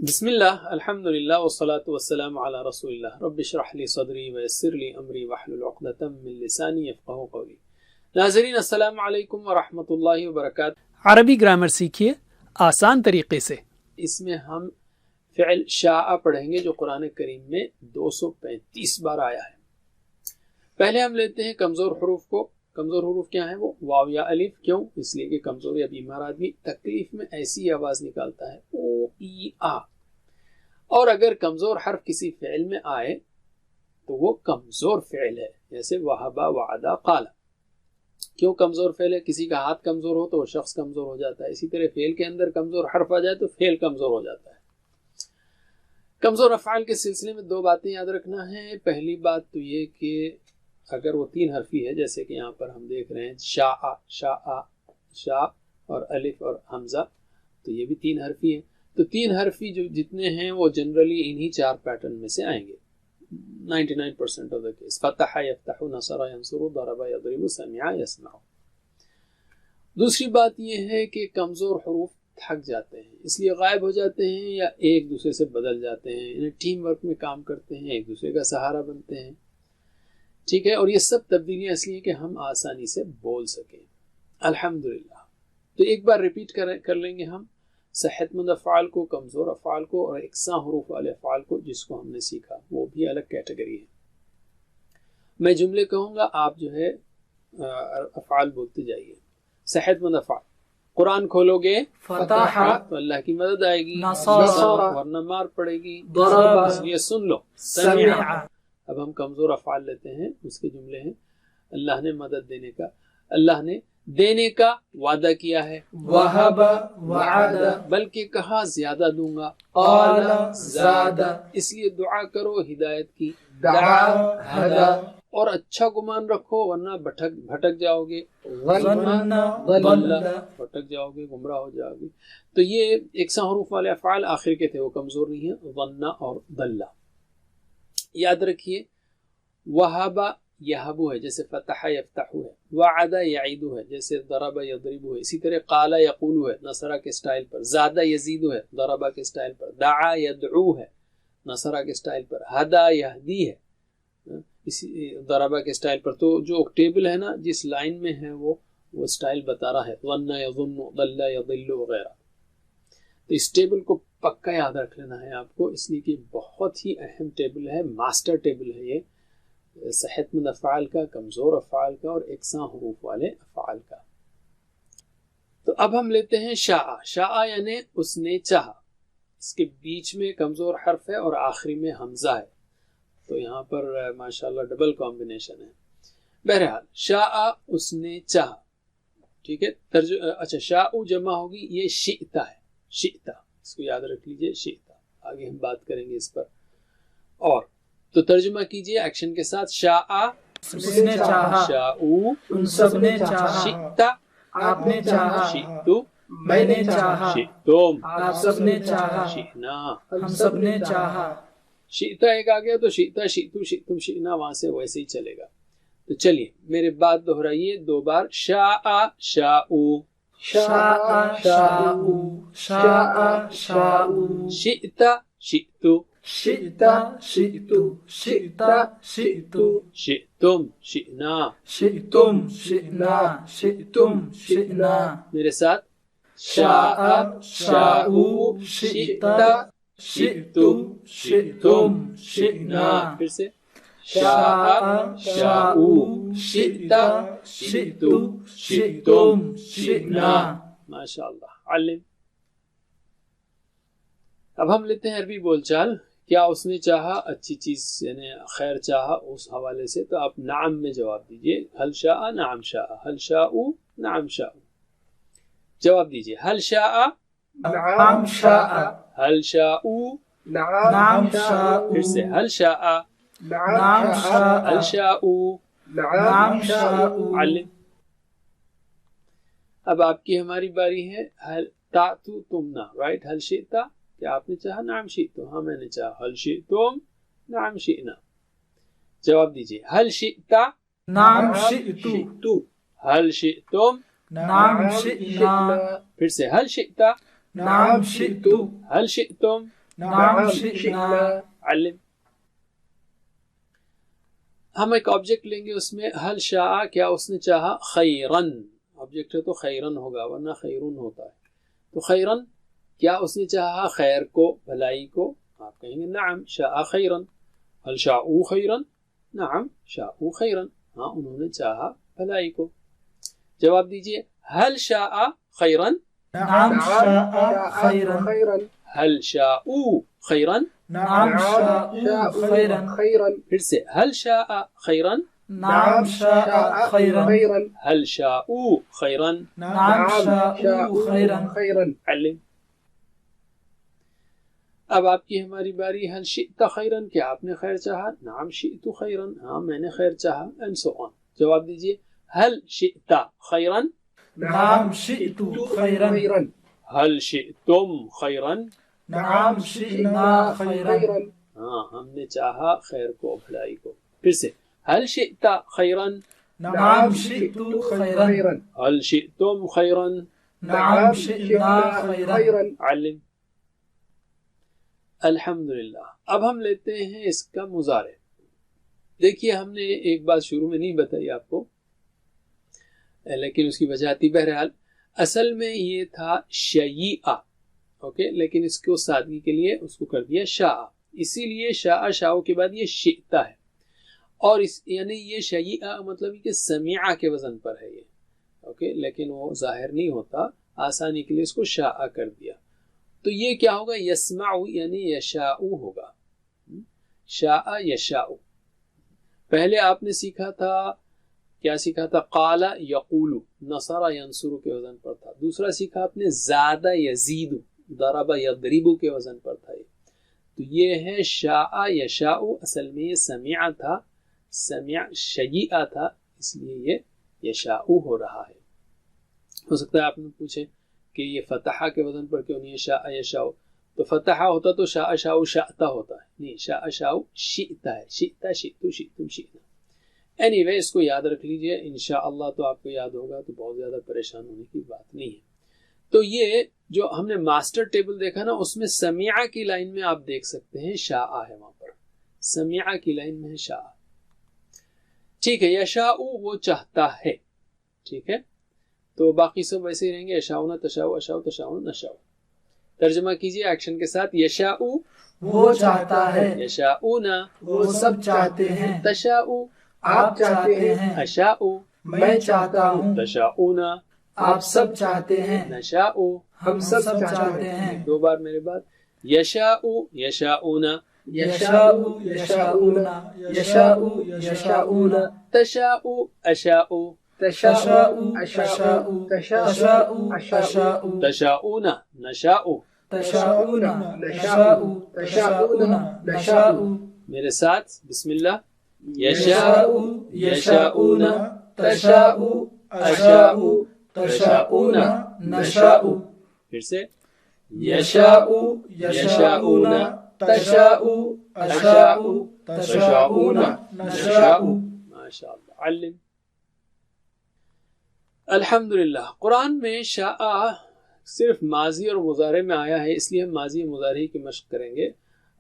بسم اللہ الحمد للہ والصلاة والسلام علی رسول اللہ رب اشرح لی صدری ویسر لی امری واحلل عقدۃ من لسانی یفقہوا قولی۔ ناظرین السلام علیکم ورحمۃ اللہ وبرکاتہ۔ عربی گرامر سیکھیے آسان طریقے سے۔ اس میں ہم فعل شاء پڑھیں گے جو قرآن کریم میں 235 بار آیا ہے۔ پہلے ہم لیتے ہیں کمزور حروف کو۔ کمزور حروف کیا ہیں؟ وہ واو یا الف۔ کیوں؟ اس لیے کہ کمزور یا بیمار آدمی تکلیف میں ایسی آواز نکالتا ہے او ای آ، اور اگر کمزور حرف کسی فعل میں آئے تو وہ کمزور فعل ہے، جیسے وہبا وعدا قالا۔ کیوں کمزور فعل ہے؟ کسی کا ہاتھ کمزور ہو تو وہ شخص کمزور ہو جاتا ہے، اسی طرح فعل کے اندر کمزور حرف آ جائے تو فعل کمزور ہو جاتا ہے۔ کمزور افعال کے سلسلے میں 2 باتیں یاد رکھنا ہے۔ پہلی بات تو یہ کہ اگر وہ 3 حرفی ہے، جیسے کہ یہاں پر ہم دیکھ رہے ہیں شاء اور الف اور حمزہ، تو یہ بھی 3 حرفی ہیں۔ تو 3 حرفی جو جتنے ہیں وہ جنرلی انہی 4 پیٹرن میں سے آئیں گے 99% آف دا کیس۔ فتح یفتح، نصر ینصر، ضرب یضرب، سمع یسمع۔ دوسری بات یہ ہے کہ کمزور حروف تھک جاتے ہیں، اس لیے غائب ہو جاتے ہیں یا ایک دوسرے سے بدل جاتے ہیں، انہیں ٹیم ورک میں کام کرتے ہیں، ایک دوسرے کا سہارا بنتے ہیں، ٹھیک ہے، اور یہ سب تبدیلیاں اس لیے کہ ہم آسانی سے بول سکیں الحمدللہ۔ تو ایک بار ریپیٹ کر لیں گے ہم صحت مند افعال کو، کمزور افعال کو، اور یکساں حروف والے افعال کو جس کو ہم نے سیکھا، وہ بھی الگ کیٹیگری ہے۔ میں جملے کہوں گا، آپ جو ہے افعال بولتے جائیے۔ صحت مند افعال، قرآن کھولو گے فتح تو اللہ کی مدد آئے گی، نصر ورنہ مار پڑے گی، ضرب اس لیے سن لو، سمع۔ اب ہم کمزور افعال لیتے ہیں، اس کے جملے ہیں اللہ نے مدد دینے کا، اللہ نے دینے کا وعدہ کیا ہے، وہب وعد، بلکہ کہا زیادہ دوں گا، قال زاد، اس لیے دعا کرو ہدایت کی، دعا ہدا، اور اچھا گمان رکھو ورنہ بھٹک جاؤ گے، ظن ضل، بھٹک جاؤ گے، گمراہ ہو جاؤ گے۔ تو یہ یکساں حروف والے افعال آخر کے تھے، وہ کمزور نہیں ہیں، ظن اور ضل۔ یاد رکھیے وہبا یہبو ہے جیسے فتح یفتح ہے، وعد یعید ہے جیسے ضرب یضرب ہے، اسی طرح قال یقول ہے نصرہ کے سٹائل پر، زاد یزید ہے ضربہ کے سٹائل پر، دعا یدعو ہے نصرہ کے سٹائل پر، ہدا یہدی ہے اسی ضربہ کے سٹائل پر۔ تو جو ٹیبل ہے نا، جس لائن میں ہے وہ سٹائل بتا رہا ہے، ظن یظن، ضل یضل وغیرہ۔ تو اس ٹیبل کو پکا یاد رکھ لینا ہے آپ کو، اس لیے کہ بہت ہی اہم ٹیبل ہے، ماسٹر ٹیبل ہے یہ، صحت مند افعال کا، کمزور افعال کا، اور یکساں حروف والے افعال کا۔ تو اب ہم لیتے ہیں شاء۔ شاء یعنی اس نے چاہا، اس کے بیچ میں کمزور حرف ہے اور آخری میں حمزہ ہے، تو یہاں پر ماشاءاللہ ڈبل کمبینیشن ہے۔ بہرحال شاء اس نے چاہا، ٹھیک ہے۔ اچھا شاء جمع ہوگی، یہ شئتا ہے، شئتا، اس کو یاد رکھ لیجئے، شئتا، آگے ہم بات کریں گے اس پر۔ اور تو ترجمہ کیجئے ایکشن کے ساتھ، شاء اس نے چاہا، شاؤ ان سب نے چاہا، شئتا آپ نے چاہا، شئتو میں نے چاہا، شئتم آپ سب نے چاہا، شئنا۔ ہم سب نے چاہا۔ شئتا ایک آ گیا تو شئتا، شئتو، شئتم، شئنا، وہاں سے ویسے ہی چلے گا۔ تو چلیے میرے بات دہرائیے 2 بار، شاء شاؤ، شاء شاؤ، شاء شاؤ، شئتا شئتو، شئتا شئتو، شئتا شئتو، شئتم شئنا۔ شئتم شئنا، شئتم شئنا۔ میرے ساتھ، شاء شاؤ، شئتا شئتو، شئتم شئنا۔ پھر سے، شاء شاؤ، شئتا شئتو، شئتم شئنا۔ ماشاء اللہ۔ علم۔ اب ہم لیتے ہیں عربی بول چال۔ کیا اس نے چاہا اچھی چیز یعنی خیر چاہا، اس حوالے سے تو آپ نعم میں جواب دیجئے، حل شاء نعم شاء، حل شاء نعم شاء۔ جواب دیجئے، حل شاء نعم شاء، حل شاء، نعم شاء، پھر سے حل شاء، نعم شاء، حل شاء، نعم شاء۔ علم۔ اب آپ کی ہماری باری ہے، حل تعتو تمنا، رائٹ، حل شئتا، کیا آپ نے چاہا؟ نعم شئتو، ہاں میں نے چاہا، حل شئتم، نعم شئنا۔ جواب دیجئے، حل شئتا، نعم شئتو، تو حل شئتم، نعم شئنا، پھر سے حل شئتا، نعم شئتو، حل شئتم، نعم شئنا علم. ہم ایک آبجیکٹ لیں گے، اس میں حل شاء، کیا اس نے چاہا، خیرن، آبجیکٹ ہے تو خیرن ہوگا ورنہ خیرون ہوتا ہے. تو خیرن کیا اس نے چاہا خیر کو، بھلائی کو، آپ کہیں گے نعم شاء خیرن. حل شاء خیرن، نعم شاء خیرن، ہاں انہوں نے چاہا بھلائی کو. جواب دیجئے، حل شاء خیرن، نعم شاء خيرا حل شاء خیرن، نعم شاء خيرا پھر سے حل شاء خیرن، نعم شاء خيرا حل شاء خیرن. نعم شاء خيرا علم. اب آپ کی ہماری باری، حل شئت خیرن، کیا آپ نے خیر چاہا، نعم شئت خیرن، ہاں میں نے خیر چاہا، and so on. جواب دیجئے، حل شئت خیرن، نعم شئت خيرا حل شئتم خیرن، نعم شئنا خيرا ہاں ہم نے چاہا خیر کو، بھلائی کو. پھر سے حل شئت خیرن، نعم شئت خيرا حل شئتم خیرن. نعم شئنا خيرا علم. الحمدللہ. اب ہم لیتے ہیں اس کا مضارع. دیکھیے ہم نے ایک بات شروع میں نہیں بتائی آپ کو، لیکن اس کی وجہ تھی. بہرحال اصل میں یہ تھا شیئا، اوکے، لیکن اس کو سادگی کے لیے اس کو کر دیا شاء، اسی لیے شاء شاء کے بعد یہ شئتا ہے. اور اس یعنی یہ شیئا مطلب کہ سمعہ کے وزن پر ہے یہ، اوکے، لیکن وہ ظاہر نہیں ہوتا، آسانی کے لیے اس کو شاء کر دیا. تو یہ کیا ہوگا، یسمع یعنی یشاء ہوگا، شاء یشاء. پہلے آپ نے سیکھا تھا، کیا سیکھا تھا، قال یقول، نصر ینصر کے وزن پر تھا. دوسرا سیکھا آپ نے زاد یزید، ضرب یضرب کے وزن پر تھا. تو یہ ہے شاء یشاء، اصل میں یہ سمع تھا، سمع شیئا تھا، اس لیے یہ یشاء ہو رہا ہے. ہو سکتا ہے آپ نے پوچھے کہ یہ فتحہ کے وزن پر کیوں نہیں شاء یشاء، تو فتحہ ہوتا تو شاء شاء شاءتا ہوتا ہے، نہیں، شاء شاء شئتا ہے، شئتا شئتو شئتم شئنا. اینی وے اس کو یاد رکھ لیجئے، انشاءاللہ تو آپ کو یاد ہوگا، تو بہت زیادہ پریشان ہونے کی بات نہیں ہے. تو یہ جو ہم نے ماسٹر ٹیبل دیکھا نا، اس میں سمیعہ کی لائن میں آپ دیکھ سکتے ہیں شاء ہے، وہاں پر سمیعہ کی لائن میں ہے شاء. ٹھیک ہے، یشاء وہ چاہتا ہے، ٹھیک ہے، تو باقی سب ویسے ہی رہیں گے، یشاؤنا تشاؤ اشاؤ تشاؤنا نشاؤ. ترجمہ کیجئے ایکشن کے ساتھ، یشاء وہ چاہتا ہے، یشاؤنا وہ سب چاہتے ہیں، تشاء آپ چاہتے ہیں، اشاء میں چاہتا ہوں، تشاؤنا آپ سب چاہتے ہیں، نشاء ہم سب چاہتے ہیں. دو بار میرے بعد، یشاء یشاؤنا یشاء یشاؤون یشاء یشاؤون تشاء اشاء تشاء اشاء تشاء اشاء تشاؤون نشاء تشاءون نشاء تشاءون نشاء. میرے ساتھ بسم اللہ، یشاء یشاؤون تشاء اشاء تشاءون نشاء. پھر سے، یشاء یشاؤون تشاء اشاء تشاءون نشاء. ماشاء اللہ. علم. الحمدللہ. قرآن میں شاء صرف ماضی اور مضارع میں آیا ہے، اس لیے ہم ماضی اور مضارع کی مشق کریں گے.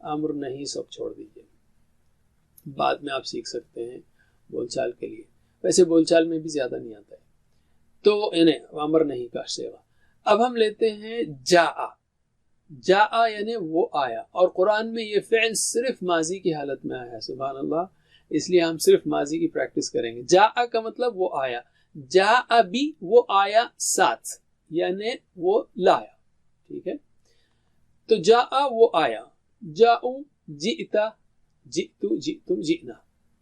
امر نہیں، سب چھوڑ دیجیے، بعد میں آپ سیکھ سکتے ہیں بول چال کے لیے. ویسے بول چال میں بھی زیادہ نہیں آتا ہے، تو یعنی امر نہیں کا سیوا. اب ہم لیتے ہیں جاء. جاء یعنی وہ آیا، اور قرآن میں یہ فعل صرف ماضی کی حالت میں آیا ہے. سبحان اللہ. اس لیے ہم صرف ماضی کی پریکٹس کریں گے. جاء کا مطلب وہ آیا، جاء بھی وہ آیا ساتھ، یعنی وہ لایا، ٹھیک ہے. تو جاء وہ آیا، جاؤ جئتا جئتو جئتم جئنا،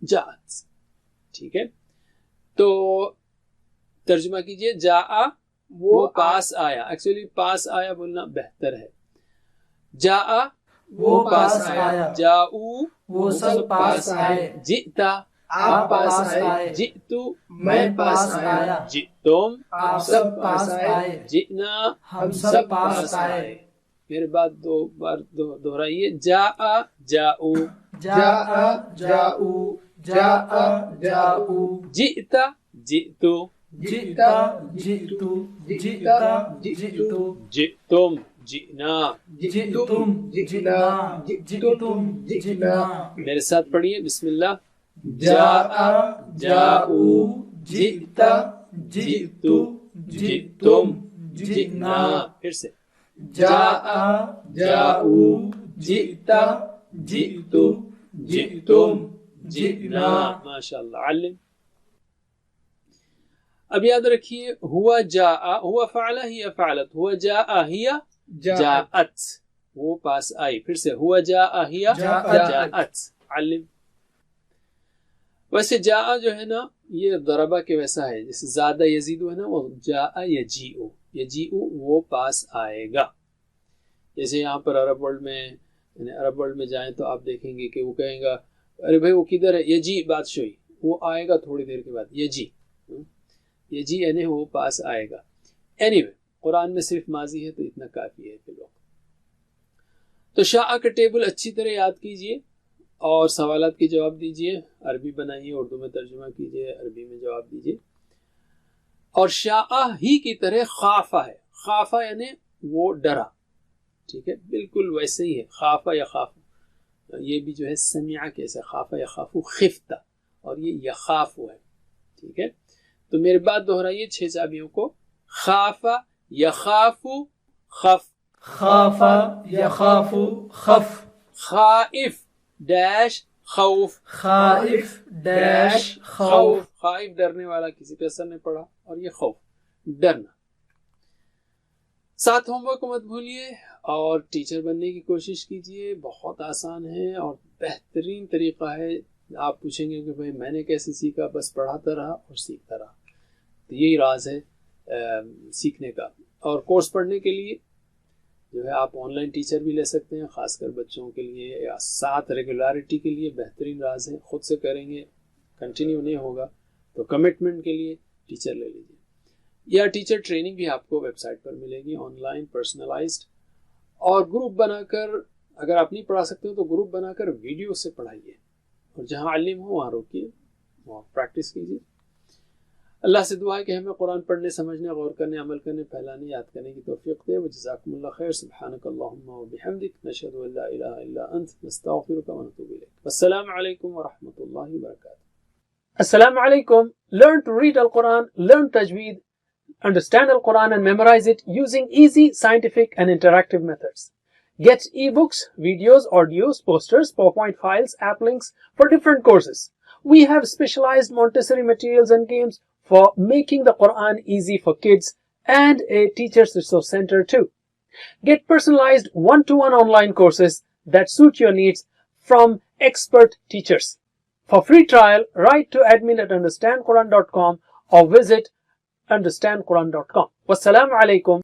جاءت، ٹھیک ہے. تو ترجمہ کیجئے، جاء وہ پاس آیا. ایکچولی پاس آیا بولنا بہتر ہے. جاء وہ پاس آیا، جاؤ وہ سب پاس آئے، جئتا آپ پاس آئے، جئتو میں پاس آیا، جئتم آپ سب پاس آئے، جئنا ہم سب پاس آئے. میرے بعد دو بار دہرائیے، جاء جاؤ جاء جاؤ جاء جاؤ جئتا جئتو جئتا جئتو جئتا جئتو جئتم جئنا. جئتم جئنا جئتم جئنا. میرے ساتھ پڑھیے بسم اللہ. جاء جاؤ جئت جئت جئتم جئنا. پھر سے جاء جاؤ جئت جئت جئتم جئنا. ماشاء اللہ. علم. اب یاد رکھیے ہوا جاء ہوا فعل ہی فعلت. ہوا جاء ہی جاءت وہ پاس آئی. پھر سے ہوا جاء ہی جاءت. علم. ویسے جاء جو ہے نا یہ ضربہ کے ویسا ہے جیسے زیادہ یزید ہے نا وہ جاء یجیء. یجیء وہ پاس آئے گا. جیسے یہاں پر عرب ورلڈ میں جائیں تو آپ دیکھیں گے کہ وہ کہیں گا ارے بھائی وہ کدھر ہے. یجی بات شوئی وہ آئے گا تھوڑی دیر کے بعد. یجی یعنی وہ پاس آئے گا. anyway قرآن میں صرف ماضی ہے تو اتنا کافی ہے فی الوقت. تو شاء کا ٹیبل اچھی طرح یاد کیجئے اور سوالات کے جواب دیجئے. عربی بنائیے اردو میں ترجمہ کیجئے عربی میں جواب دیجئے. اور شاء ہی کی طرح خافہ ہے. خافہ یعنی وہ ڈرا. ٹھیک ہے بالکل ویسے ہی ہے. خافہ یا خاف یہ بھی جو ہے سمع کیسے خافہ یا خافو خفتہ اور یہ یخافو ہے. ٹھیک ہے تو میرے بات دہرائیے 6 چابیوں کو. خافہ یخافو خف. خافا یخاف خف. خائف ڈیش خوف. خائف ڈیش خوف. خائف ڈرنے والا کسی پہ اثر نہیں پڑا اور یہ خوف ڈرنا. 7 ہوم ورک کو مت بھولیے اور ٹیچر بننے کی کوشش کیجیے. بہت آسان ہے اور بہترین طریقہ ہے. آپ پوچھیں گے کہ بھائی میں نے کیسے سیکھا. بس پڑھاتا رہا اور سیکھتا رہا. تو یہی راز ہے سیکھنے کا. اور کورس پڑھنے کے لیے جو ہے آپ آن لائن ٹیچر بھی لے سکتے ہیں خاص کر بچوں کے لیے یا ساتھ ریگولیرٹی کے لیے بہترین راز ہے. خود سے کریں گے کنٹینیو نہیں ہوگا تو کمٹمنٹ کے لیے ٹیچر لے لیجیے. یا ٹیچر ٹریننگ بھی آپ کو ویب سائٹ پر ملے گی آن لائن پرسنلائزڈ. اور گروپ بنا کر اگر آپ نہیں پڑھا سکتے ہو تو گروپ بنا کر ویڈیو سے پڑھائیے اور جہاں علم ہو وہاں روکیے وہاں پریکٹس کیجیے. اللہ سے دعا ہے کہ ہمیں قرآن پڑھنے سمجھنے غور کرنے عمل کرنے پھیلانے یاد کرنے کی توفیق دے. وجزاکم اللہ خیر. سبحانک اللہم وبحمدک نشہد ان لا الہ الا انت نستغفرک ونتوب الیک. السلام علیکم ورحمۃ اللہ وبرکاتہ. السلام علیکم. Learn to read Al-Quran, learn tajweed, understand Al-Quran and memorize it using easy, scientific and interactive methods. Get ebooks, videos, audios, posters, PowerPoint files, app links for different courses. We have specialized Montessori materials and games for making the Quran easy for kids and a teacher's resource center too. Get personalized one-to-one online courses that suit your needs from expert teachers. For free trial, write to admin@understandquran.com or visit understandquran.com. Wassalamu alaikum.